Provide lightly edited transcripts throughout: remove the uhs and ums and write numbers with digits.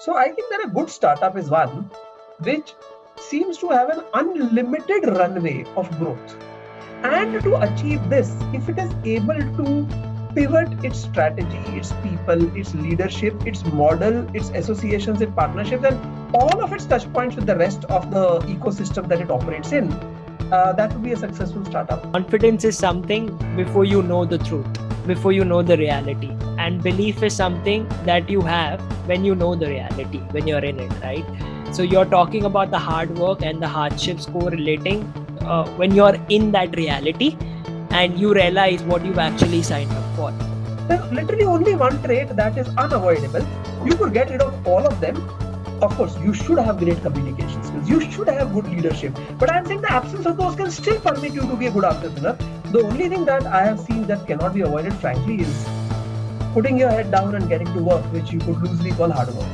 So I think that a good startup is one which seems to have an unlimited runway of growth. And to achieve this, if it is able to pivot its strategy, its people, its leadership, its model, its associations, its partnerships, and all of its touch points with the rest of the ecosystem that it operates in, that would be a successful startup. Confidence is something before you know the truth, before you know the reality. And belief is something that you have when you know the reality, when you're in it, right? So you're talking about the hard work and the hardships correlating when you're in that reality and you realize what you've actually signed up for. There's literally only one trait that is unavoidable. You could get rid of all of them. Of course, you should have great communication skills. You should have good leadership. But I'm saying the absence of those can still permit you to be a good entrepreneur. The only thing that I have seen that cannot be avoided, frankly, is putting your head down and getting to work, which you could loosely call hard work.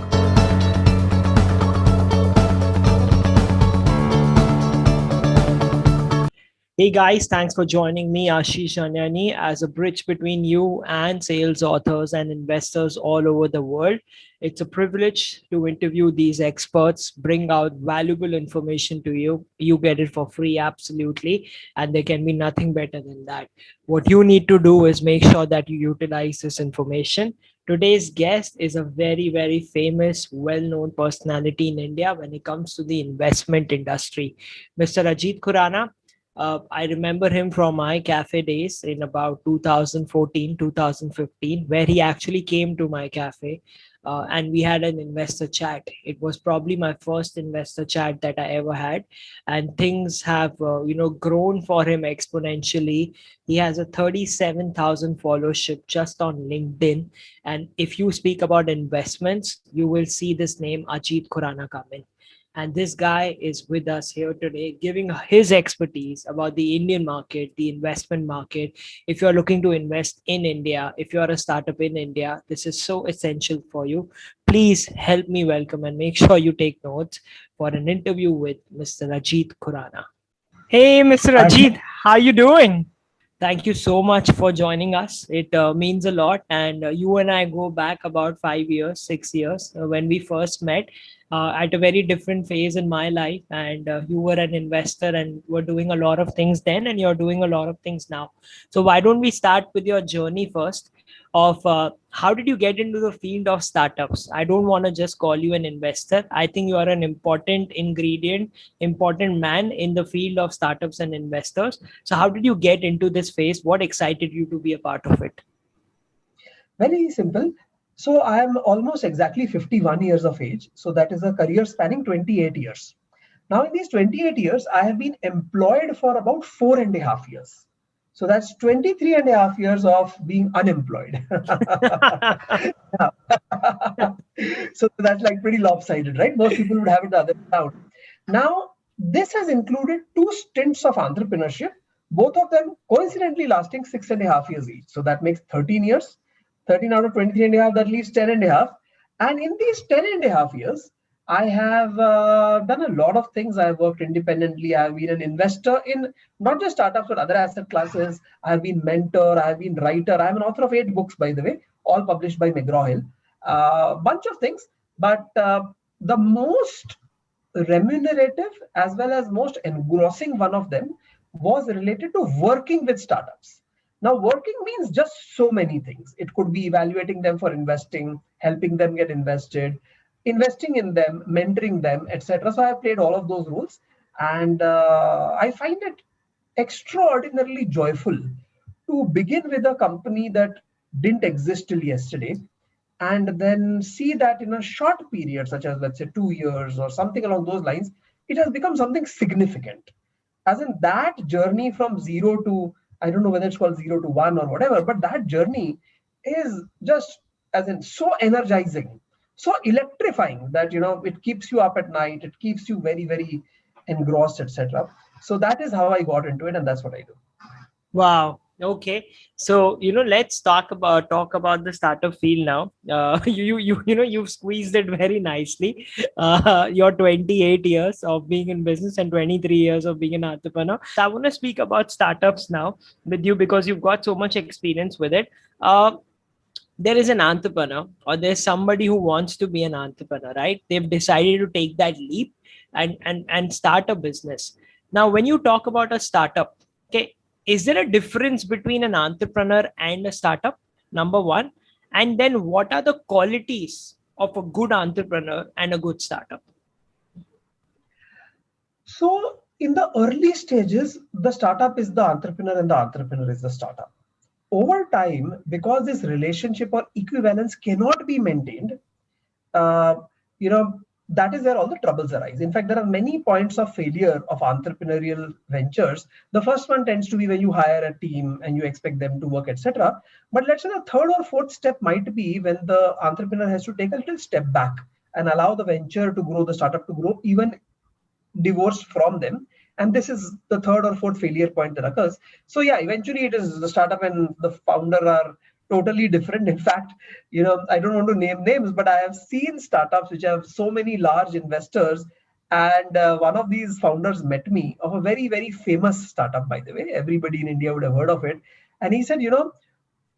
Hey guys, thanks for joining me, Ashish Anyani, as a bridge between you and sales authors and investors all over the world. It's a privilege to interview these experts, bring out valuable information to you. You get it for free, absolutely. And there can be nothing better than that. What you need to do is make sure that you utilize this information. Today's guest is a very, very famous, well-known personality in India when it comes to the investment industry. Mr. Ajit Khurana. I remember him from my cafe days in about 2014, 2015, where he actually came to my cafe and we had an investor chat. It was probably my first investor chat that I ever had. And things have, grown for him exponentially. He has a 37,000 followership just on LinkedIn. And if you speak about investments, you will see this name, Ajit Khurana, come in. And this guy is with us here today, giving his expertise about the Indian market, the investment market. If you're looking to invest in India, if you're a startup in India, this is so essential for you. Please help me welcome and make sure you take notes for an interview with Mr. Ajit Khurana. Hey, Mr. Ajit, how you doing? Thank you so much for joining us. It means a lot. And you and I go back about 5 years, 6 years when we first met at a very different phase in my life. And you were an investor and were doing a lot of things then, and you're doing a lot of things now. So, why don't we start with your journey first of how did you get into the field of startups? I don't want to just call you an investor. I think you are an important ingredient, important man in the field of startups and investors. So how did you get into this phase? What excited you to be a part of it? Very simple. So I am almost exactly 51 years of age. So that is a career spanning 28 years. Now, in these 28 years, I have been employed for about 4.5 years. So that's 23 and a half years of being unemployed. So that's like pretty lopsided, right? Most people would have it the other way around. Now, this has included two stints of entrepreneurship, both of them coincidentally lasting 6.5 years each. So that makes 13 years. 13 out of 23 and a half, that leaves 10 and a half. And in these 10 and a half years, I have done a lot of things. I have worked independently. I have been an investor in not just startups, but other asset classes. I have been mentor. I have been writer. I am an author of 8 books, by the way, all published by McGraw-Hill. Bunch of things. But the most remunerative as well as most engrossing one of them was related to working with startups. Now, working means just so many things. It could be evaluating them for investing, helping them get invested, investing in them, mentoring them, etc. So I have played all of those roles, and I find it extraordinarily joyful to begin with a company that didn't exist till yesterday, and then see that in a short period, such as let's say 2 years or something along those lines, it has become something significant. As in that journey from zero to, I don't know whether it's called 0 to 1 or whatever, but that journey is just as in so energizing, so electrifying that it keeps you up at night, it keeps you very, very engrossed, etc. So that is how I got into it, and that's what I do. Wow. Okay. So, let's talk about the startup field now. You've squeezed it very nicely. Your 28 years of being in business and 23 years of being an entrepreneur. So I want to speak about startups now with you because you've got so much experience with it. there is an entrepreneur or there's somebody who wants to be an entrepreneur, right? They've decided to take that leap and start a business. Now, when you talk about a startup, okay, is there a difference between an entrepreneur and a startup? Number one. And then what are the qualities of a good entrepreneur and a good startup? So in the early stages, the startup is the entrepreneur and the entrepreneur is the startup. Over time, because this relationship or equivalence cannot be maintained, uh, you know, that is where all the troubles arise. In fact, there are many points of failure of entrepreneurial ventures. The first one tends to be when you hire a team and you expect them to work, etc. But let's say the third or fourth step might be when the entrepreneur has to take a little step back and allow the venture to grow, the startup to grow, even divorced from them. And this is the third or fourth failure point that occurs. So yeah, eventually it is the startup and the founder are totally different. In fact, I don't want to name names, but I have seen startups which have so many large investors. And one of these founders met me, of a very, very famous startup, by the way. Everybody in India would have heard of it. And he said,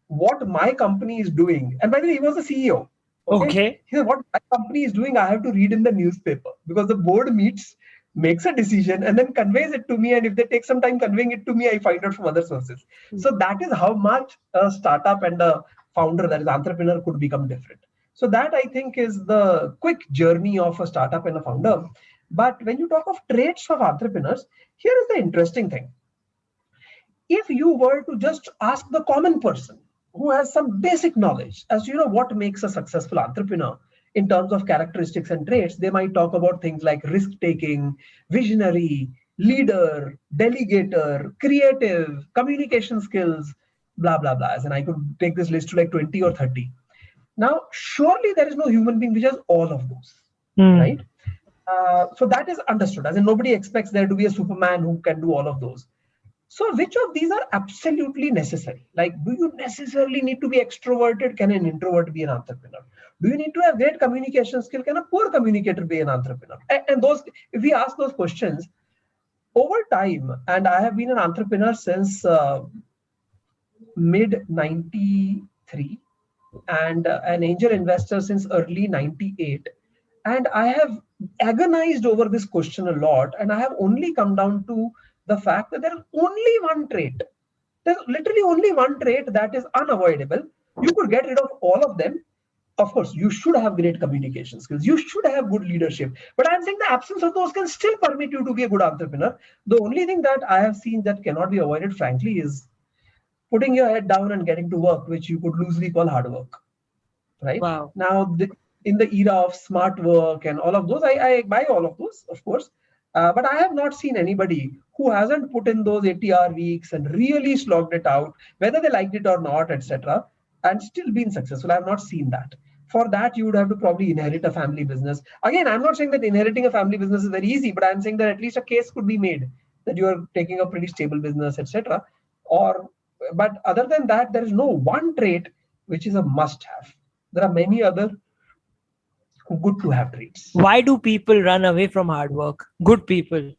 what my company is doing. And by the way, he was the CEO. Okay. Okay. He said, what my company is doing, I have to read in the newspaper because the board meets, makes a decision, and then conveys it to me. And if they take some time conveying it to me, I find out from other sources. So that is how much a startup and a founder, that is entrepreneur, could become different. So that, I think, is the quick journey of a startup and a founder. But when you talk of traits of entrepreneurs, here is the interesting thing. If you were to just ask the common person who has some basic knowledge as to what makes a successful entrepreneur in terms of characteristics and traits, they might talk about things like risk taking, visionary, leader, delegator, creative, communication skills, blah blah blah. And I could take this list to like 20 or 30. Now surely there is no human being which has all of those, right? So that is understood, as in nobody expects there to be a superman who can do all of those. So which of these are absolutely necessary? Like, do you necessarily need to be extroverted? Can an introvert be an entrepreneur? Do you need to have great communication skill? Can a poor communicator be an entrepreneur? And those, if we ask those questions over time, and I have been an entrepreneur since mid 93 and an angel investor since early 98. And I have agonized over this question a lot. And I have only come down to the fact that there is only one trait. There's literally only one trait that is unavoidable. You could get rid of all of them. Of course, you should have great communication skills. You should have good leadership. But I'm saying the absence of those can still permit you to be a good entrepreneur. The only thing that I have seen that cannot be avoided, frankly, is putting your head down and getting to work, which you could loosely call hard work. Right? Wow. Now, in the era of smart work and all of those, I buy all of those, of course. But I have not seen anybody who hasn't put in those 80-hour weeks and really slogged it out, whether they liked it or not, etc., and still been successful. I have not seen that. For that, you would have to probably inherit a family business. Again, I'm not saying that inheriting a family business is very easy, but I'm saying that at least a case could be made that you are taking a pretty stable business, etc. But other than that, there is no one trait which is a must-have. There are many other good to have traits. Why do people run away from hard work? Good people.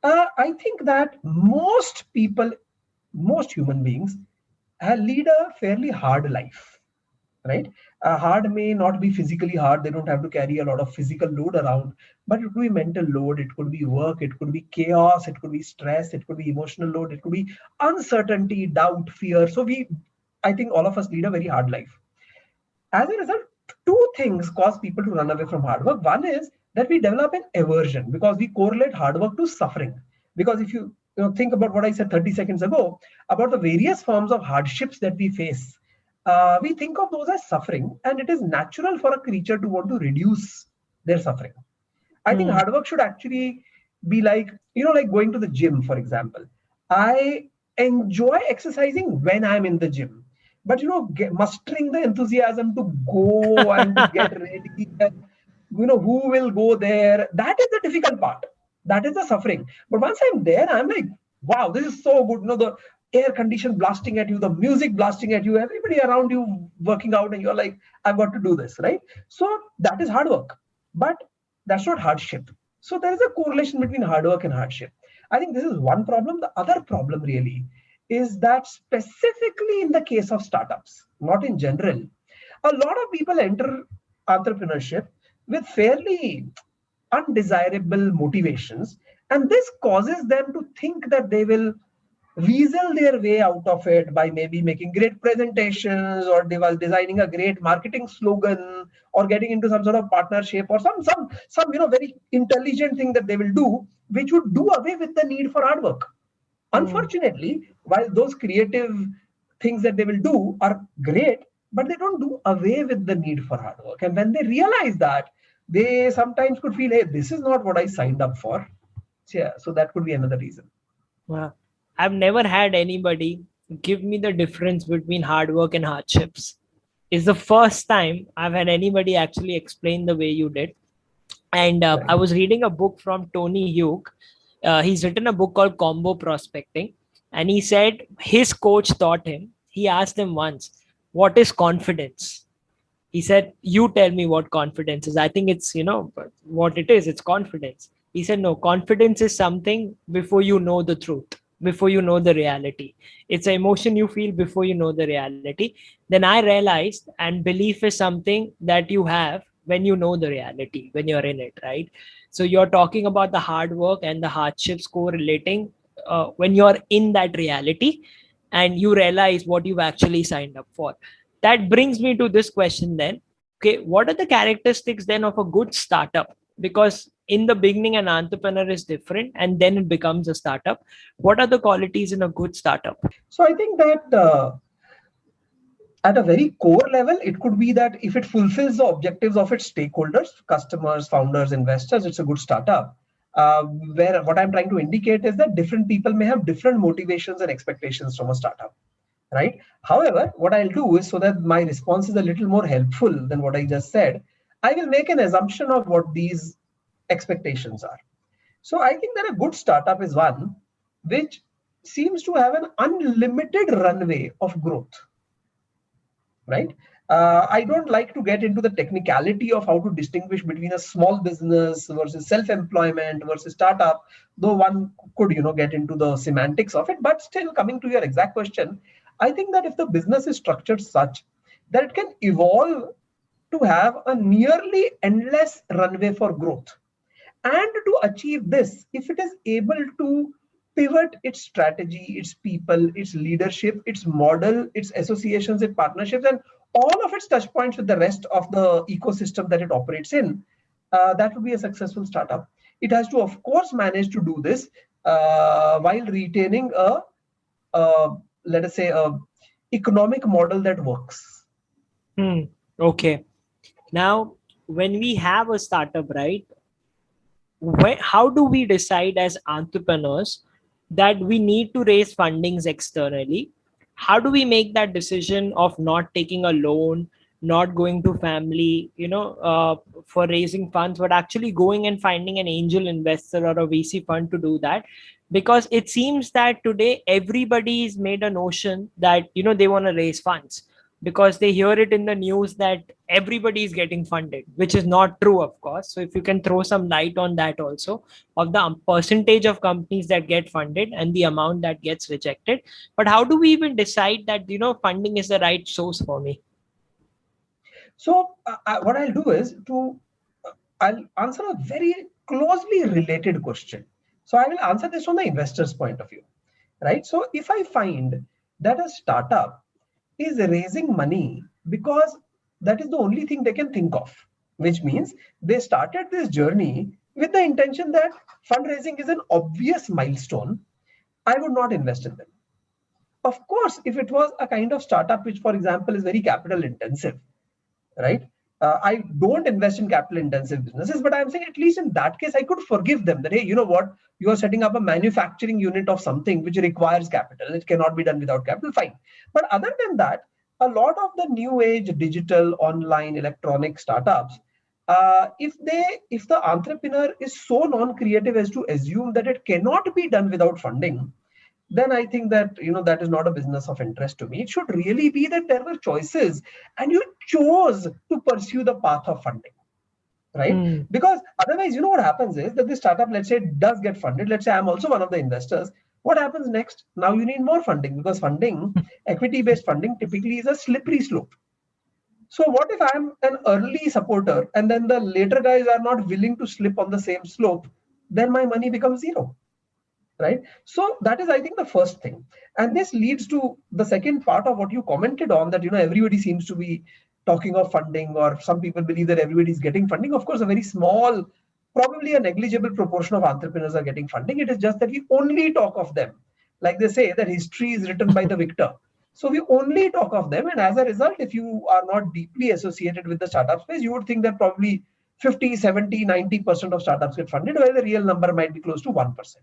I think that most people, most human beings, lead a fairly hard life, right? Hard may not be physically hard. They don't have to carry a lot of physical load around, but it could be mental load. It could be work. It could be chaos. It could be stress. It could be emotional load. It could be uncertainty, doubt, fear. So I think all of us lead a very hard life. As a result, two things cause people to run away from hard work. One is that we develop an aversion because we correlate hard work to suffering. Because if you think about what I said 30 seconds ago about the various forms of hardships that we face, we think of those as suffering, and it is natural for a creature to want to reduce their suffering. I think hard work should actually be like going to the gym, for example. I enjoy exercising when I'm in the gym. But mustering the enthusiasm to go and to get ready, and, who will go there? That is the difficult part. That is the suffering. But once I'm there, I'm like, wow, this is so good. The air condition blasting at you, the music blasting at you, everybody around you working out, and you're like, I've got to do this, right? So that is hard work. But that's not hardship. So there is a correlation between hard work and hardship. I think this is one problem. The other problem really is that specifically in the case of startups, not in general, a lot of people enter entrepreneurship with fairly undesirable motivations, and this causes them to think that they will weasel their way out of it by maybe making great presentations or designing a great marketing slogan or getting into some sort of partnership or some very intelligent thing that they will do, which would do away with the need for hard work. Unfortunately, while those creative things that they will do are great, but they don't do away with the need for hard work. And when they realize that, they sometimes could feel, hey, this is not what I signed up for. Yeah, so that could be another reason. Wow. I've never had anybody give me the difference between hard work and hardships. It's the first time I've had anybody actually explain the way you did. And Right. I was reading a book from Tony Hugh. He's written a book called Combo Prospecting. And he said his coach taught him, he asked him once, what is confidence? He said, you tell me what confidence is. I think it's, what it is. It's confidence. He said, no, confidence is something before you know the truth, before you know the reality. It's an emotion you feel before you know the reality. Then I realized, and belief is something that you have when you know the reality, when you're in it, right? So you're talking about the hard work and the hardships correlating when you're in that reality and you realize what you've actually signed up for. That brings me to this question then. Okay, what are the characteristics then of a good startup? Because in the beginning, an entrepreneur is different and then it becomes a startup. What are the qualities in a good startup? So I think that at a very core level, it could be that if it fulfills the objectives of its stakeholders, customers, founders, investors, it's a good startup. Where what I'm trying to indicate is that different people may have different motivations and expectations from a startup, right? However, what I'll do is, so that my response is a little more helpful than what I just said, I will make an assumption of what these expectations are. So I think that a good startup is one which seems to have an unlimited runway of growth, right? I don't like to get into the technicality of how to distinguish between a small business versus self-employment versus startup, though one could, get into the semantics of it. But still, coming to your exact question, I think that if the business is structured such that it can evolve to have a nearly endless runway for growth, and to achieve this, if it is able to pivot its strategy, its people, its leadership, its model, its associations, its partnerships, and all of its touch points with the rest of the ecosystem that it operates in, that would be a successful startup. It has to, of course, manage to do this while retaining let us say, a economic model that works. Okay. Now, when we have a startup, right? How do we decide as entrepreneurs that we need to raise fundings externally? How do we make that decision of not taking a loan, not going to family, for raising funds, but actually going and finding an angel investor or a VC fund to do that? Because it seems that today everybody's made a notion that, they want to raise funds because they hear it in the news that everybody is getting funded, which is not true, of course. So if you can throw some light on that also, of the percentage of companies that get funded and the amount that gets rejected. But how do we even decide that, funding is the right source for me? So what I'll do is I'll answer a very closely related question. So I will answer this from the investor's point of view, right? So if I find that a startup is raising money because that is the only thing they can think of, which means they started this journey with the intention that fundraising is an obvious milestone, I would not invest in them. Of course, if it was a kind of startup which, for example, is very capital intensive, right? I don't invest in capital intensive businesses, but I'm saying at least in that case, I could forgive them that, hey, you know what? You are setting up a manufacturing unit of something which requires capital. It cannot be done without capital, fine. But other than that, a lot of the new age digital, online, electronic startups, if the entrepreneur is so non-creative as to assume that it cannot be done without funding, then I think that that is not a business of interest to me. It should really be that there were choices and you chose to pursue the path of funding, right? Because otherwise, what happens is that the startup, let's say, does get funded. Let's say I'm also one of the investors, What happens next? Now you need more funding, because equity-based funding typically is a slippery slope. So what if I'm an early supporter and then the later guys are not willing to slip on the same slope? Then my money becomes zero, right? So that is, I think, the first thing. And this leads to the second part of what you commented on, that, everybody seems to be talking of funding, or some people believe that everybody is getting funding. Of course, a very small, probably a negligible proportion of entrepreneurs are getting funding. It is just that we only talk of them. Like they say that history is written by the victor. So we only talk of them. And as a result, if you are not deeply associated with the startup space, you would think that probably 50, 70, 90% of startups get funded, while the real number might be close to 1%.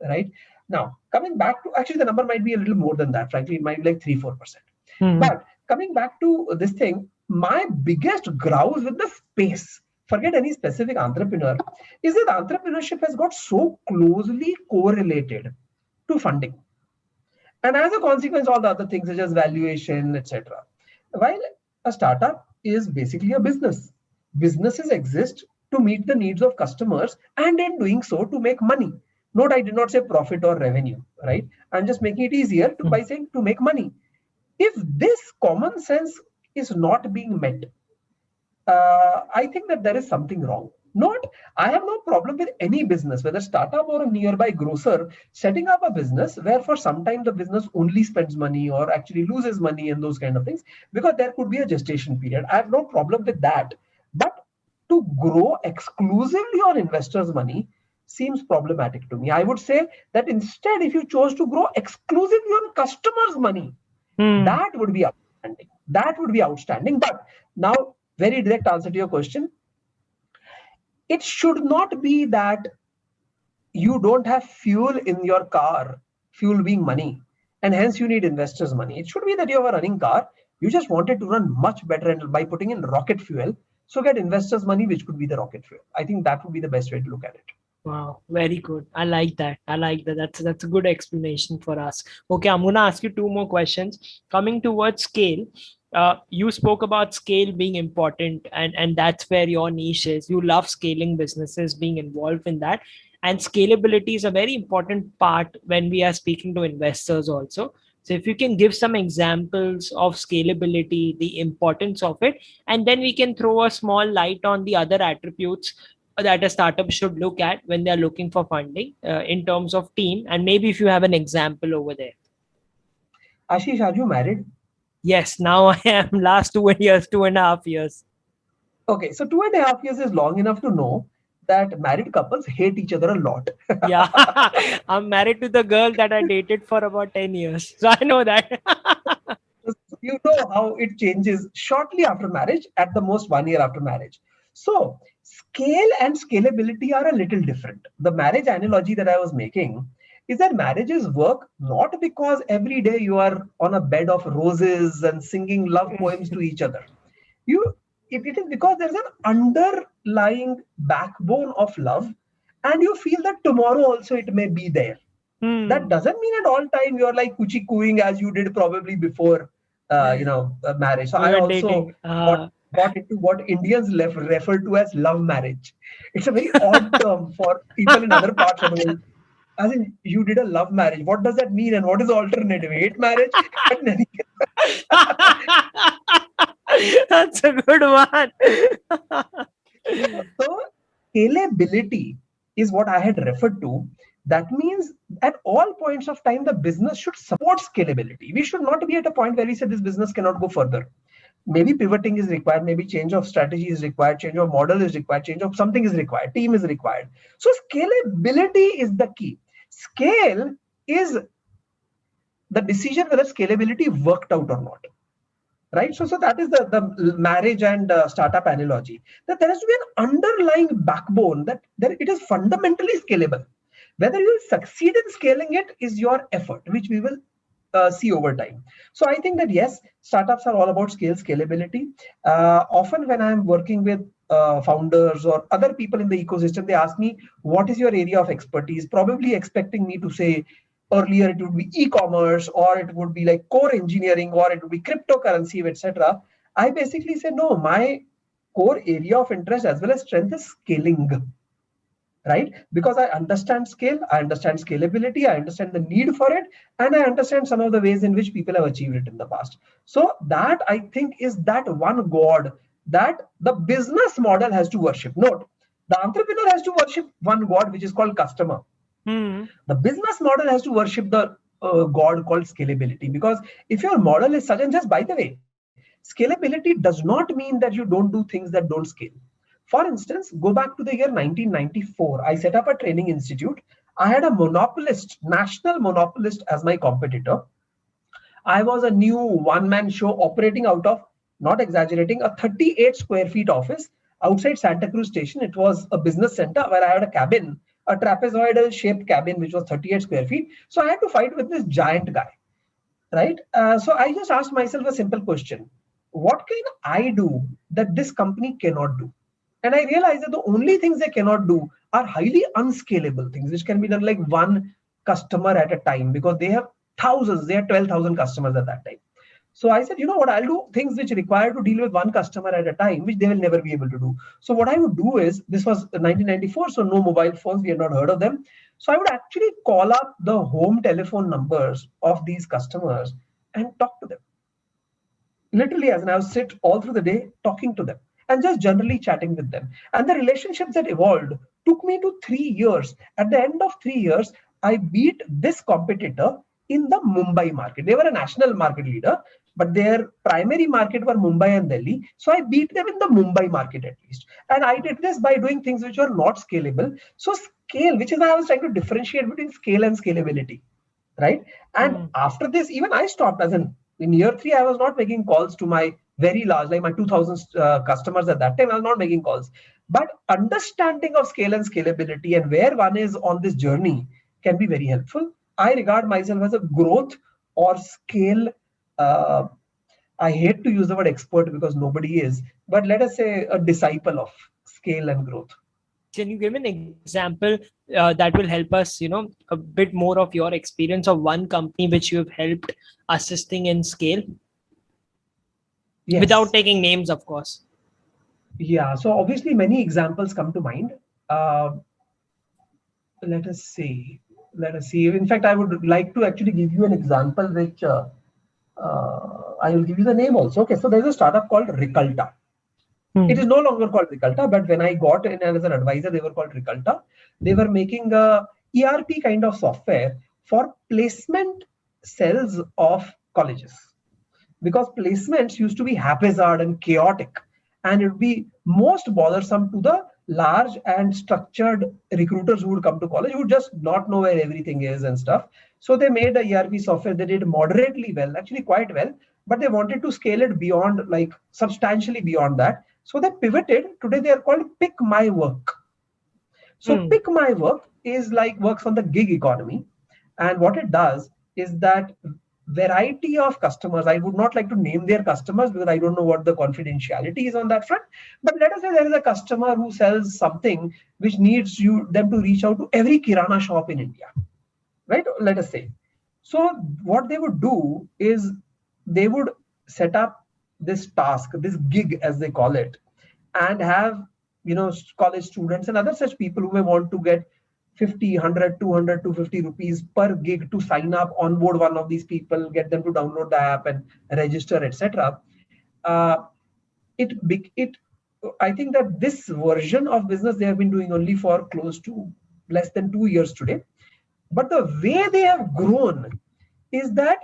Right? Now, coming back to, actually, the number might be a little more than that. Frankly, it might be like 3-4%. But coming back to this thing, my biggest grouse with the space, forget any specific entrepreneur, is that entrepreneurship has got so closely correlated to funding. And as a consequence, all the other things such as valuation, etc. While a startup is basically a business, businesses exist to meet the needs of customers, and in doing so to make money. Note, I did not say profit or revenue, right? I'm just making it easier by saying to make money. If this common sense is not being met, I think that there is something wrong. I have no problem with any business, whether startup or a nearby grocer, setting up a business where for some time the business only spends money or actually loses money and those kind of things, because there could be a gestation period. I have no problem with that. But to grow exclusively on investors' money seems problematic to me. I would say that instead, if you chose to grow exclusively on customers' money, that would be outstanding. That would be outstanding. But now, very direct answer to your question. It should not be that you don't have fuel in your car, fuel being money, and hence you need investors' money. It should be that you have a running car, you just want it to run much better, and by putting in rocket fuel, so get investors' money, which could be the rocket fuel. I think that would be the best way to look at it. Wow, very good. I like that. That's a good explanation for us. Okay, I'm gonna ask you two more questions. Coming towards scale, you spoke about scale being important, and that's where your niche is. You love scaling businesses, being involved in that, and scalability is a very important part when we are speaking to investors also. So if you can give some examples of scalability, the importance of it, and then we can throw a small light on the other attributes that a startup should look at when they're looking for funding in terms of team, and maybe if you have an example over there. Ashish, are you married? Yes, now I am. Last 2 years, 2.5 years. Okay, so 2.5 years is long enough to know that married couples hate each other a lot. Yeah, I'm married to the girl that I dated for about 10 years. So I know that. You know how it changes shortly after marriage, at the most 1 year after marriage. So scale and scalability are a little different. The marriage analogy that I was making is that marriages work not because every day you are on a bed of roses and singing love poems to each other. It is because there's an underlying backbone of love, and you feel that tomorrow also it may be there. That doesn't mean at all time you're like coochie cooing as you did probably before marriage. So I also got into what Indians refer to as love marriage. It's a very odd term for people in other parts of the world. As in, you did a love marriage. What does that mean? And what is the alternative? Hate marriage? But in any case, That's a good one. so scalability is what I had referred to. That means at all points of time, the business should support scalability. We should not be at a point where we say this business cannot go further. Maybe pivoting is required, maybe change of strategy is required, change of model is required, change of something is required, team is required. So scalability is the key. Scale is the decision whether scalability worked out or not. Right? So that is the marriage and startup analogy. That there has to be an underlying backbone that it is fundamentally scalable. Whether you succeed in scaling it is your effort, which we will see over time. So I think that yes, startups are all about scalability. Often when I'm working with founders or other people in the ecosystem, they ask me, what is your area of expertise? Probably expecting me to say, earlier it would be e-commerce, or it would be like core engineering, or it would be cryptocurrency, etc. I basically say, no, my core area of interest as well as strength is scaling. right? Because I understand scale, I understand scalability, I understand the need for it, and I understand some of the ways in which people have achieved it in the past. So that, I think, is that one God that the business model has to worship. Note, the entrepreneur has to worship one God, which is called customer. The business model has to worship the God called scalability. Because if your model is such, and just by the way, scalability does not mean that you don't do things that don't scale. For instance, go back to the year 1994. I set up a training institute. I had a monopolist, national monopolist, as my competitor. I was a new one-man show operating out of, not exaggerating, a 38 square feet office outside Santa Cruz Station. It was a business center where I had a cabin, a trapezoidal shaped cabin, which was 38 square feet. So I had to fight with this giant guy, right? So I just asked myself a simple question. What can I do that this company cannot do? And I realized that the only things they cannot do are highly unscalable things, which can be done like one customer at a time, because they have thousands, they have 12,000 customers at that time. So I said, you know what, I'll do things which require to deal with one customer at a time, which they will never be able to do. So what I would do is, this was 1994, so no mobile phones, we had not heard of them. So I would actually call up the home telephone numbers of these customers and talk to them. Literally, as in I would sit all through the day talking to them and just generally chatting with them. And the relationships that evolved took me to 3 years. At the end of 3 years, I beat this competitor in the Mumbai market. They were a national market leader, but their primary market were Mumbai and Delhi. So I beat them in the Mumbai market at least. And I did this by doing things which were not scalable. So scale, which is why I was trying to differentiate between scale and scalability, right? And after this, even I stopped. As in year 3, I was not making calls to my very large, like my 2000 customers at that time. I was not making calls. But understanding of scale and scalability and where one is on this journey can be very helpful. I regard myself as a growth or scale. Uh, I hate to use the word expert because nobody is, but let us say a disciple of scale and growth. Can you give an example that will help us, a bit more of your experience of one company which you have helped assisting in scale? Yes. Without taking names, of course. Yeah. So obviously many examples come to mind. Let us see. In fact, I would like to actually give you an example, which I will give you the name also. Okay. So there's a startup called Riculta. It is no longer called Riculta, but when I got in as an advisor, they were called Riculta. They were making a ERP kind of software for placement cells of colleges, because placements used to be haphazard and chaotic, and it would be most bothersome to the large and structured recruiters who would come to college, who would just not know where everything is and stuff. So they made a ERP software that did moderately well, actually quite well, but they wanted to scale it beyond, like substantially beyond that. So they pivoted. Today they are called Pick My Work. So Pick My Work is like works on the gig economy. And what it does is that variety of customers, I would not like to name their customers because I don't know what the confidentiality is on that front. But let us say there is a customer who sells something which needs them to reach out to every Kirana shop in India, right? Let us say. So what they would do is they would set up this task, this gig as they call it, and have college students and other such people who may want to get 50, 100, 200, 250 rupees per gig to sign up, onboard one of these people, get them to download the app and register, etc. Uh, I think that this version of business they have been doing only for close to less than 2 years today. But the way they have grown is that,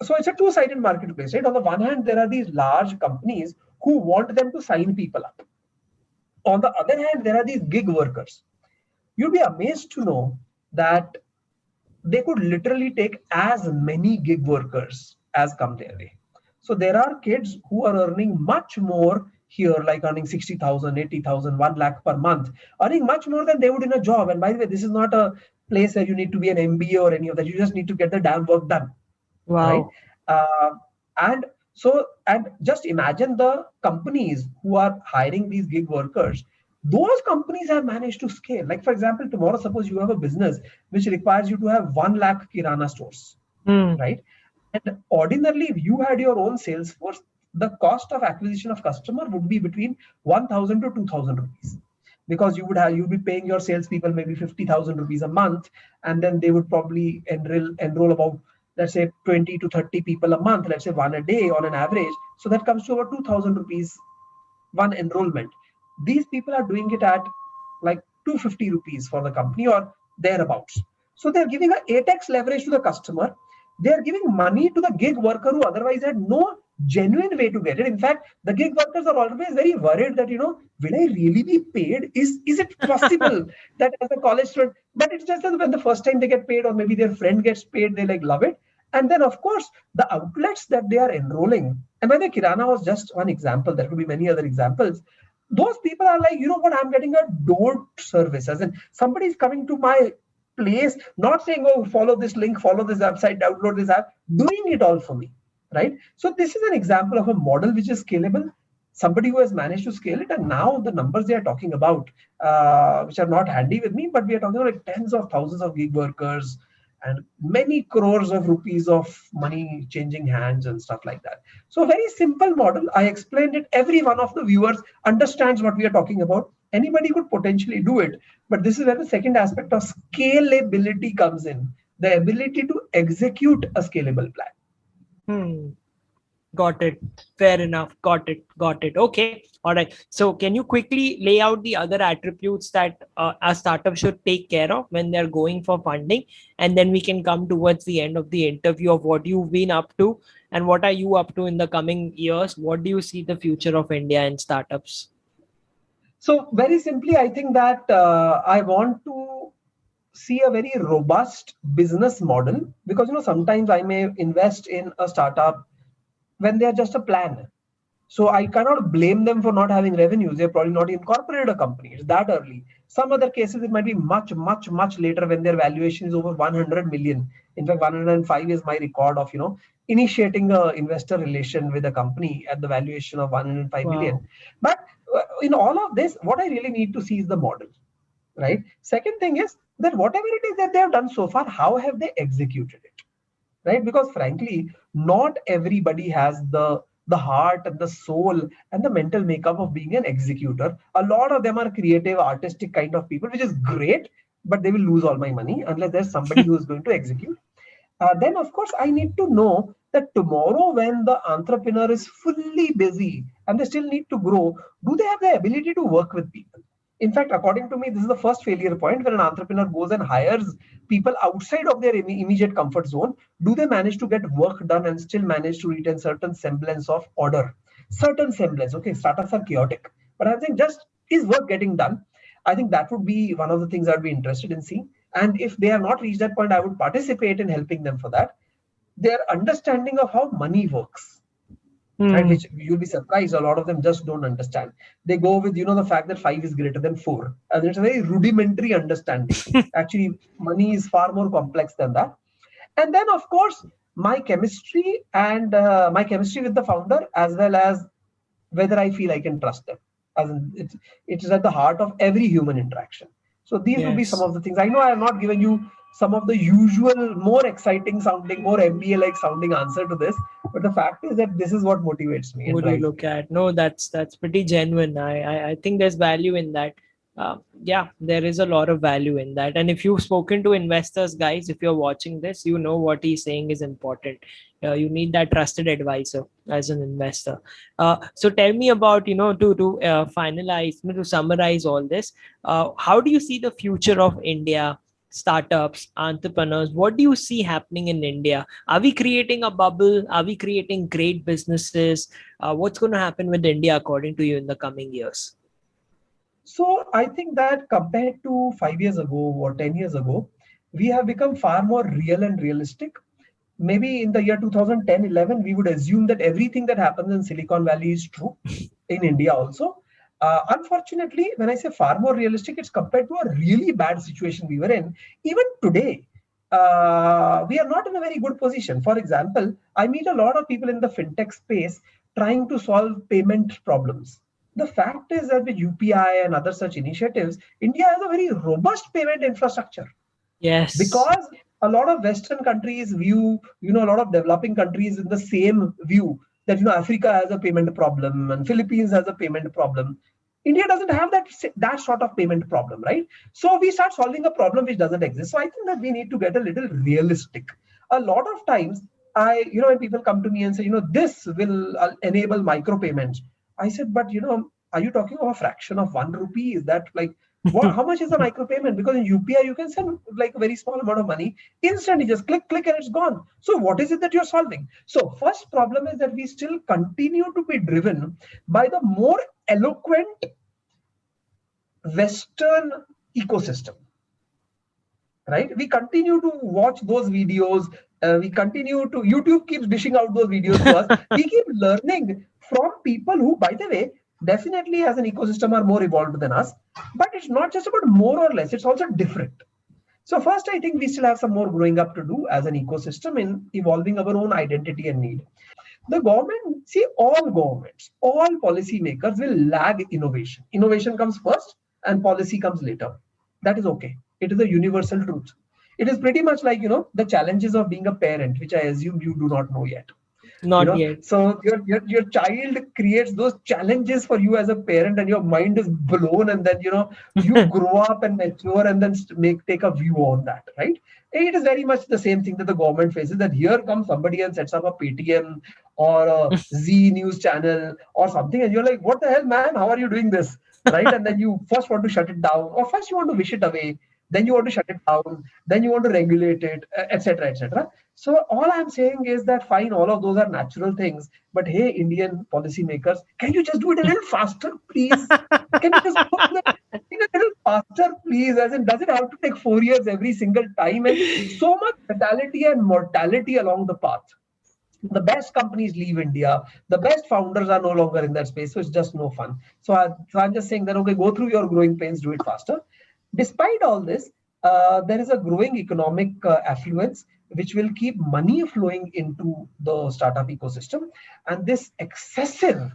so it's a two-sided marketplace, right? On the one hand, there are these large companies who want them to sign people up. On the other hand, there are these gig workers. You'll be amazed to know that they could literally take as many gig workers as come their way. So there are kids who are earning much more here, like earning 60,000, 80,000, 1 lakh per month, earning much more than they would in a job. And by the way, this is not a place where you need to be an MBA or any of that. You just need to get the damn work done. Wow. Right? And just imagine the companies who are hiring these gig workers. Those companies have managed to scale. Like, for example, tomorrow, suppose you have a business which requires you to have 1 lakh Kirana stores, right? And ordinarily, if you had your own sales force, the cost of acquisition of customer would be between 1,000 to 2,000 rupees. because you'd be paying your salespeople maybe 50,000 rupees a month, and then they would probably enroll about, let's say, 20 to 30 people a month, let's say one a day on an average. So that comes to about 2,000 rupees one enrollment. These people are doing it at like 250 rupees for the company or thereabouts. So they're giving a 8x leverage to the customer. They're giving money to the gig worker who otherwise had no genuine way to get it. In fact, the gig workers are always very worried that, will I really be paid? Is it possible that as a college student? But it's just that when the first time they get paid, or maybe their friend gets paid, they like love it. And then, of course, the outlets that they are enrolling. And by the Kirana was just one example. There could be many other examples. Those people are like, you know what, I'm getting a door service. As in, somebody is coming to my place, not saying, oh, follow this link, follow this website, download this app, doing it all for me, right? So this is an example of a model which is scalable. Somebody who has managed to scale it, and now the numbers they are talking about, which are not handy with me, but we are talking about like tens of thousands of gig workers and many crores of rupees of money changing hands and stuff like that. So very simple model. I explained it. Every one of the viewers understands what we are talking about. Anybody could potentially do it. But this is where the second aspect of scalability comes in. The ability to execute a scalable plan. Got it. Fair enough. Got it. Okay. All right. So can you quickly lay out the other attributes that a startup should take care of when they're going for funding? And then we can come towards the end of the interview of what you've been up to and what are you up to in the coming years? What do you see the future of India in startups? So very simply, I think that I want to see a very robust business model, because sometimes I may invest in a startup when they're just a plan. So I cannot blame them for not having revenues. They're probably not incorporated a company. It's that early. Some other cases, it might be much, much, much later when their valuation is over 100 million. In fact, 105 is my record of, initiating a investor relation with a company at the valuation of 105 million. But in all of this, what I really need to see is the model, right? Second thing is that whatever it is that they have done so far, how have they executed it? Right? Because frankly, not everybody has the heart and the soul and the mental makeup of being an executor. A lot of them are creative, artistic kind of people, which is great, but they will lose all my money unless there's somebody who is going to execute. Then, of course, I need to know that tomorrow when the entrepreneur is fully busy and they still need to grow, do they have the ability to work with people? In fact, according to me, this is the first failure point when an entrepreneur goes and hires people outside of their immediate comfort zone. Do they manage to get work done and still manage to retain certain semblance of order? Certain semblance. Okay, startups are chaotic, but I think just is work getting done? I think that would be one of the things I'd be interested in seeing. And if they have not reached that point, I would participate in helping them for that. Their understanding of how money works. Right, which you'll be surprised, a lot of them just don't understand. They go with the fact that 5 is greater than 4, and it's a very rudimentary understanding. Actually, money is far more complex than that. And then, of course, my chemistry and my chemistry with the founder, as well as whether I feel I can trust them. As in, it is at the heart of every human interaction. So these would be some of the things. I know I have not given you some of the usual, more exciting sounding, more MBA-like sounding answer to this, but the fact is that this is what motivates me. What do you look at? No, that's pretty genuine. I think there's value in that. Yeah, there is a lot of value in that. And if you've spoken to investors, guys, if you're watching this, you know what he's saying is important. You need that trusted advisor as an investor. So tell me about, to finalize, to summarize all this, how do you see the future of India? Startups, entrepreneurs, what do you see happening in India? Are we creating a bubble? Are we creating great businesses? What's going to happen with India according to you in the coming years? So I think that compared to 5 years ago or 10 years ago, we have become far more real and realistic. Maybe in the year 2010-11, we would assume that everything that happens in Silicon Valley is true in India also. Unfortunately, when I say far more realistic, it's compared to a really bad situation we were in. Even today, we are not in a very good position. For example, I meet a lot of people in the fintech space trying to solve payment problems. The fact is that with UPI and other such initiatives, India has a very robust payment infrastructure. Yes. Because a lot of Western countries view, a lot of developing countries in the same view that, Africa has a payment problem and Philippines has a payment problem. India doesn't have that sort of payment problem, right? So we start solving a problem which doesn't exist. So I think that we need to get a little realistic. A lot of times, when people come to me and say, this will enable micropayments, I said, but are you talking of a fraction of 1 rupee? Is that like how much is a micropayment? Because in UPI you can send like a very small amount of money instantly, just click, and it's gone. So what is it that you're solving? So first problem is that we still continue to be driven by the more eloquent Western ecosystem, right? We continue to watch those videos. YouTube keeps dishing out those videos to us. We keep learning from people who, by the way, definitely as an ecosystem are more evolved than us. But it's not just about more or less, it's also different. So first, I think we still have some more growing up to do as an ecosystem in evolving our own identity and need. The government, see, all governments, all policymakers will lag innovation. Innovation comes first and policy comes later. That is okay. It is a universal truth. It is pretty much like, the challenges of being a parent, which I assume you do not know yet. Not yet. So your child creates those challenges for you as a parent, and your mind is blown, and then you grow up and mature, and then take a view on that, right? It is very much the same thing that the government faces, that here comes somebody and sets up a Paytm or a Z News channel or something, and you're like, what the hell, man, how are you doing this, right? And then you first want to shut it down, or first you want to wish it away, then you want to shut it down, then you want to regulate it, etc., etc. So all I'm saying is that fine, all of those are natural things, but hey, Indian policymakers, can you just do it a little faster, please? Can you just do it a little faster, please? As in, does it have to take 4 years every single time? And so much fatality and mortality along the path. The best companies leave India. The best founders are no longer in that space. So it's just no fun. So I'm just saying that, okay, go through your growing pains, do it faster. Despite all this, there is a growing economic affluence, which will keep money flowing into the startup ecosystem. And this excessive,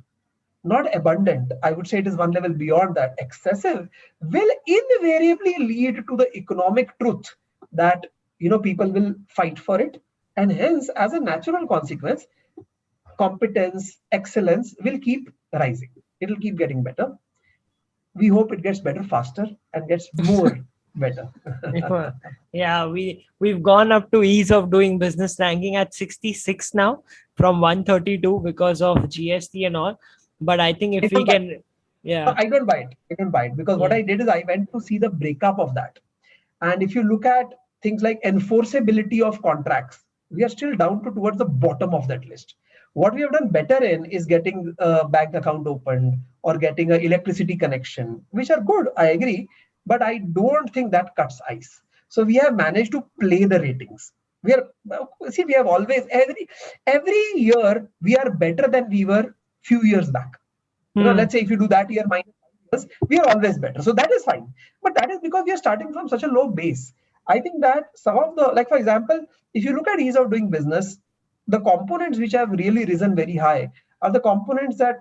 not abundant, I would say it is one level beyond that, excessive, will invariably lead to the economic truth that, people will fight for it. And hence, as a natural consequence, competence, excellence will keep rising. It will keep getting better. We hope it gets better faster and gets more better. Yeah, we've gone up to ease of doing business ranking at 66 now from 132 because of GST and all. But I think if we can, I don't buy it because what I did is I went to see the breakup of that. And if you look at things like enforceability of contracts, we are still down towards the bottom of that list. What we have done better in is getting a bank account opened or getting an electricity connection, which are good, I agree, but I don't think that cuts ice. So we have managed to play the ratings. We have always, every year, we are better than we were few years back. Let's say if you do that year minus 5 years, we are always better. So that is fine. But that is because we are starting from such a low base. I think that some of the, like for example, if you look at ease of doing business, the components which have really risen very high are the components that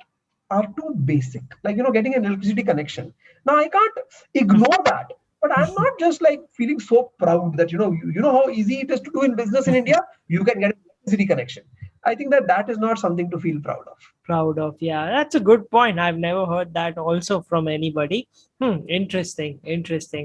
are too basic, like, getting an electricity connection. Now, I can't ignore that, but I'm not just like feeling so proud that, you know how easy it is to do in business in India, you can get an electricity connection. I think that is not something to feel proud of. Yeah, that's a good point. I've never heard that also from anybody. Interesting.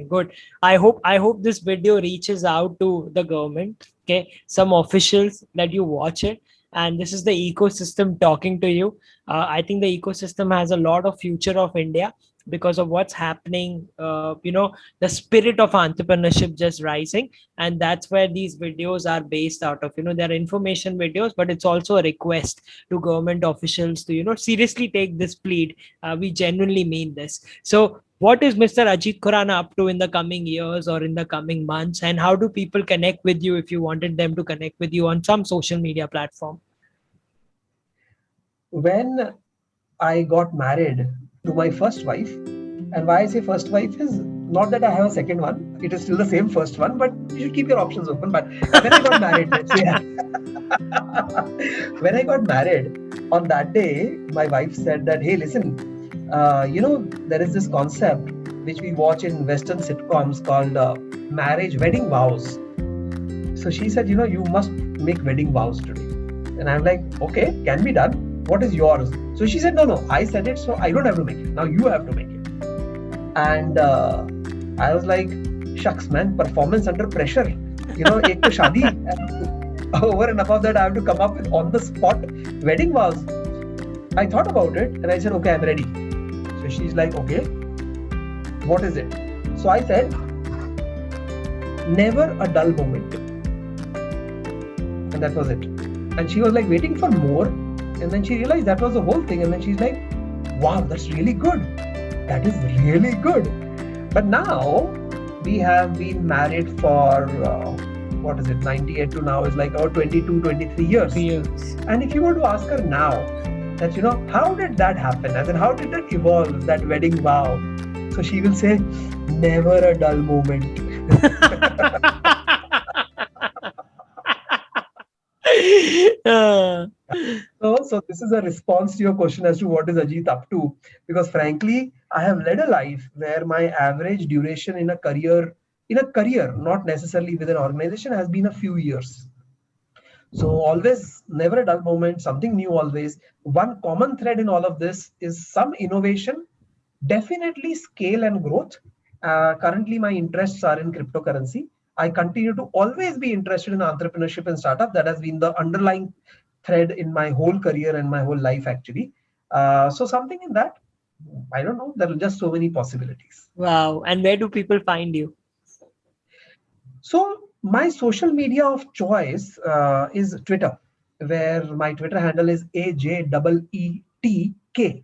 Good. I hope this video reaches out to the government. Okay, some officials that you watch it, and this is the ecosystem talking to you. I think the ecosystem has a lot of future of India because of what's happening. The spirit of entrepreneurship just rising, and that's where these videos are based out of. They're information videos, but it's also a request to government officials to seriously take this plead. We genuinely mean this. So what is Mr. Ajit Khurana up to in the coming years or in the coming months, and how do people connect with you if you wanted them to connect with you on some social media platform? When I got married to my first wife, and why I say first wife is not that I have a second one, it is still the same first one, but you should keep your options open. But when I got married, let's say, when I got married, on that day, my wife said that, hey, listen, there is this concept which we watch in Western sitcoms called wedding vows. So she said, you must make wedding vows today. And I'm like, okay, can be done. what is yours? So she said, no, I said it, so I don't have to make it. Now you have to make it. And I was like, shucks, man, performance under pressure. Ek to shadi. And over and above that, I have to come up with on the spot wedding vows. I thought about it and I said, okay, I'm ready. So she's like, okay, what is it? So I said, never a dull moment. And that was it. And she was like waiting for more. And then she realized that was the whole thing. And then she's like, wow, that's really good. That is really good. But now we have been married for, 98 to now is like about 22, 23 years. And if you were to ask her now that, how did that happen? And then how did that evolve, that wedding vow? So she will say, never a dull moment. So this is a response to your question as to what is Ajit up to, because frankly, I have led a life where my average duration in a career, not necessarily with an organization, has been a few years. So always, never a dull moment, something new always. One common thread in all of this is some innovation, definitely scale and growth. Currently, my interests are in cryptocurrency. I continue to always be interested in entrepreneurship and startup. That has been the underlying thread in my whole career and my whole life, actually. So something in that, I don't know. There are just so many possibilities. Wow. And where do people find you? So my social media of choice is Twitter, where my Twitter handle is AJEETK,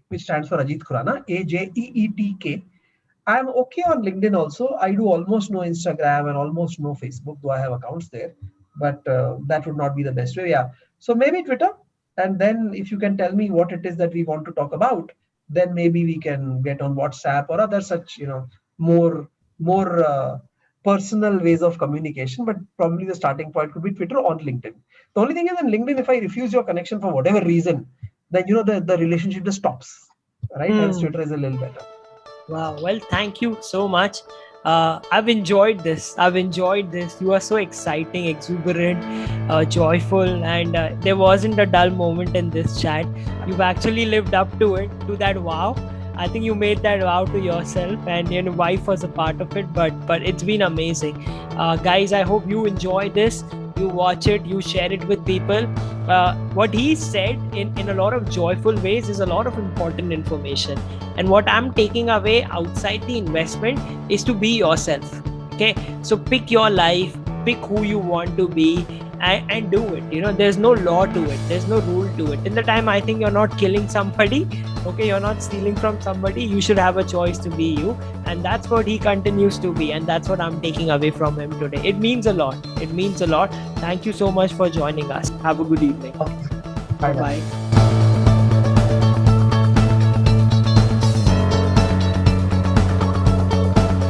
which stands for Ajit Khurana, AJEETK. I'm okay on LinkedIn also. I do almost no Instagram and almost no Facebook, though I have accounts there. But that would not be the best way. Yeah. So maybe Twitter. And then if you can tell me what it is that we want to talk about, then maybe we can get on WhatsApp or other such, more personal ways of communication. But probably the starting point could be Twitter or LinkedIn. The only thing is in LinkedIn, if I refuse your connection for whatever reason, then, the relationship just stops. Right? Hence Twitter is a little better. Wow. Well, thank you so much. I've enjoyed this. You are so exciting, exuberant, joyful, and there wasn't a dull moment in this chat. You've actually lived up to it, to that wow. I think you made that vow to yourself, and your wife was a part of it, but it's been amazing. Guys, I hope you enjoy this. You watch it, you share it with people. What he said in a lot of joyful ways is a lot of important information. And what I'm taking away outside the investment is to be yourself. Okay, so pick your life, pick who you want to be, and do it. There's no law to it, there's no rule to it. In the time I think you're not killing somebody, okay, you're not stealing from somebody, you should have a choice to be you. And that's what he continues to be, and that's what I'm taking away from him today. It means a lot. Thank you so much for joining us. Have a good evening. Bye. Bye.